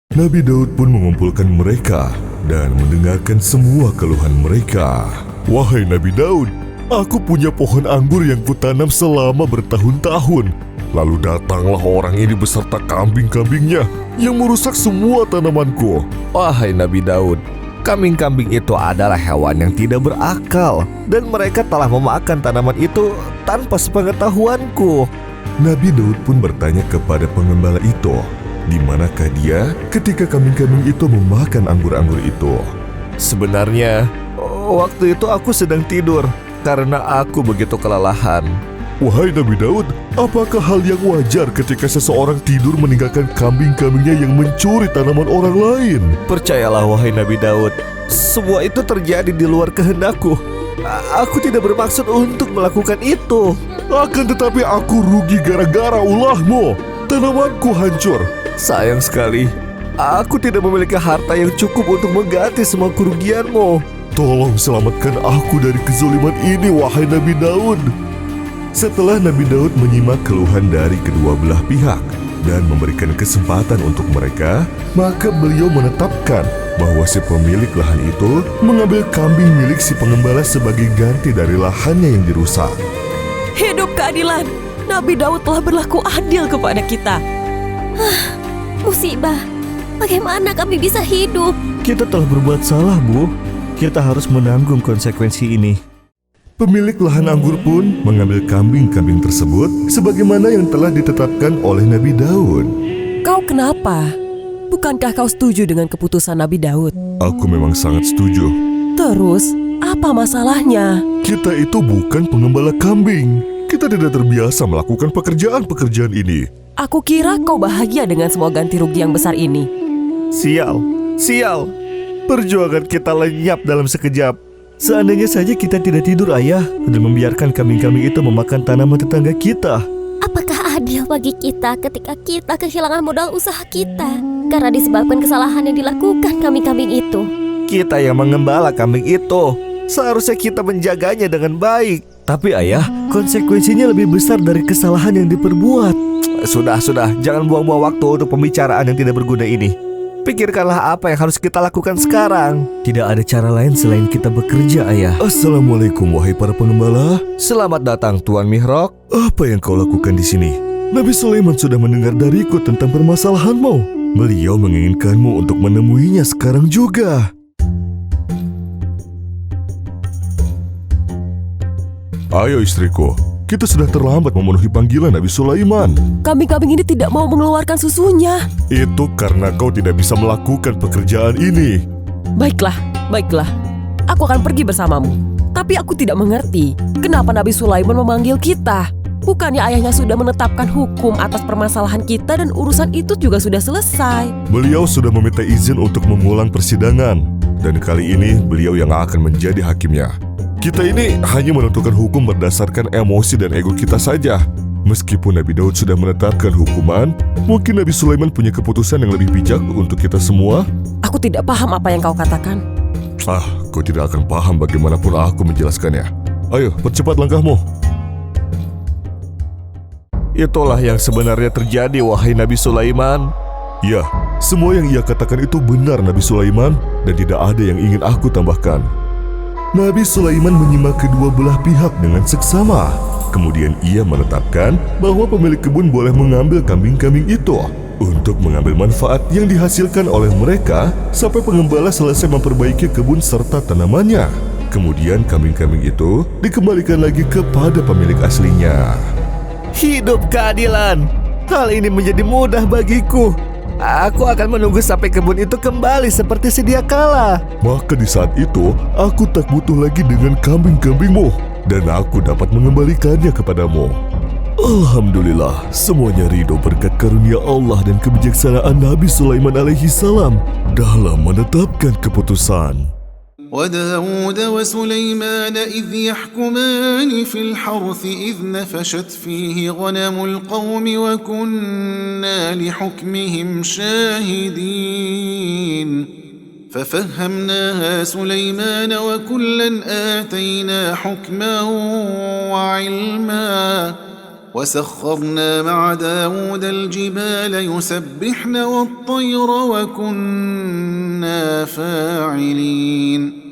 Nabi Daud pun mengumpulkan mereka dan mendengarkan semua keluhan mereka. Wahai Nabi Daud, aku punya pohon anggur yang kutanam selama bertahun-tahun. Lalu datanglah orang ini beserta kambing-kambingnya yang merusak semua tanamanku. Wahai Nabi Daud, kambing-kambing itu adalah hewan yang tidak berakal dan mereka telah memakan tanaman itu tanpa sepengetahuanku. Nabi Daud pun bertanya kepada pengembala itu, di manakah dia ketika kambing-kambing itu memakan anggur-anggur itu? Sebenarnya, waktu itu aku sedang tidur karena aku begitu kelelahan. Wahai Nabi Daud, apakah hal yang wajar ketika seseorang tidur meninggalkan kambing-kambingnya yang mencuri tanaman orang lain? Percayalah wahai Nabi Daud, semua itu terjadi di luar kehendakku. Aku tidak bermaksud untuk melakukan itu. Akan tetapi aku rugi gara-gara ulahmu. Tanamanku hancur. Sayang sekali, aku tidak memiliki harta yang cukup untuk mengganti semua kerugianmu. Tolong selamatkan aku dari kezaliman ini, wahai Nabi Daud. Setelah Nabi Daud menyimak keluhan dari kedua belah pihak dan memberikan kesempatan untuk mereka, maka beliau menetapkan bahwa si pemilik lahan itu mengambil kambing milik si pengembala sebagai ganti dari lahannya yang dirusak. Hidup keadilan. Nabi Daud telah berlaku adil kepada kita. Musibah. Bagaimana kami bisa hidup? Kita telah berbuat salah, Bu. Kita harus menanggung konsekuensi ini. Pemilik lahan anggur pun mengambil kambing-kambing tersebut sebagaimana yang telah ditetapkan oleh Nabi Daud. Kau kenapa? Bukankah kau setuju dengan keputusan Nabi Daud? Aku memang sangat setuju. Terus, apa masalahnya? Kita itu bukan pengembala kambing. Kita tidak terbiasa melakukan pekerjaan-pekerjaan ini. Aku kira kau bahagia dengan semua ganti rugi yang besar ini. Sial. Perjuangan kita lenyap dalam sekejap. Seandainya saja kita tidak tidur, Ayah, dan membiarkan kambing-kambing itu memakan tanaman tetangga kita. Apakah adil bagi kita ketika kita kehilangan modal usaha kita karena disebabkan kesalahan yang dilakukan kambing-kambing itu? Kita yang mengembala kambing itu, seharusnya kita menjaganya dengan baik. Tapi Ayah, konsekuensinya lebih besar dari kesalahan yang diperbuat. Sudah, jangan buang-buang waktu untuk pembicaraan yang tidak berguna ini. Pikirkanlah apa yang harus kita lakukan sekarang. Tidak ada cara lain selain kita bekerja, Ayah. Assalamualaikum wahai para pengembala. Selamat datang Tuan Mihrok. Apa yang kau lakukan di sini? Nabi Sulaiman sudah mendengar dariku tentang permasalahanmu. Beliau menginginkanmu untuk menemuinya sekarang juga. Ayo istriku, kita sudah terlambat memenuhi panggilan Nabi Sulaiman. Kambing-kambing ini tidak mau mengeluarkan susunya. Itu karena kau tidak bisa melakukan pekerjaan ini. Baiklah. Aku akan pergi bersamamu. Tapi aku tidak mengerti kenapa Nabi Sulaiman memanggil kita. Bukannya ayahnya sudah menetapkan hukum atas permasalahan kita dan urusan itu juga sudah selesai. Beliau sudah meminta izin untuk mengulang persidangan. Dan kali ini beliau yang akan menjadi hakimnya. Kita ini hanya menentukan hukum berdasarkan emosi dan ego kita saja. Meskipun Nabi Daud sudah menetapkan hukuman, mungkin Nabi Sulaiman punya keputusan yang lebih bijak untuk kita semua. Aku tidak paham apa yang kau katakan. Kau tidak akan paham bagaimanapun aku menjelaskannya. Ayo, percepat langkahmu. Itulah yang sebenarnya terjadi, wahai Nabi Sulaiman. Ya, semua yang ia katakan itu benar Nabi Sulaiman, dan tidak ada yang ingin aku tambahkan. Nabi Sulaiman menyimak kedua belah pihak dengan seksama. Kemudian ia menetapkan bahwa pemilik kebun boleh mengambil kambing-kambing itu untuk mengambil manfaat yang dihasilkan oleh mereka sampai pengembala selesai memperbaiki kebun serta tanamannya. Kemudian kambing-kambing itu dikembalikan lagi kepada pemilik aslinya. Hidup keadilan. Hal ini menjadi mudah bagiku. Aku akan menunggu sampai kebun itu kembali seperti sedia kala. Maka di saat itu, aku tak butuh lagi dengan kambing-kambingmu, dan aku dapat mengembalikannya kepadamu. Alhamdulillah, semuanya ridho berkat karunia Allah dan kebijaksanaan Nabi Sulaiman alaihi salam dalam menetapkan keputusan. وداود وسليمان إذ يحكمان في الحرث إذ نفشت فيه غنم القوم وكنا لحكمهم شاهدين ففهمناها سليمان وكلا آتينا حكما وعلما وسخرنا مع داود الجبال يسبحن والطير وكنا فاعلين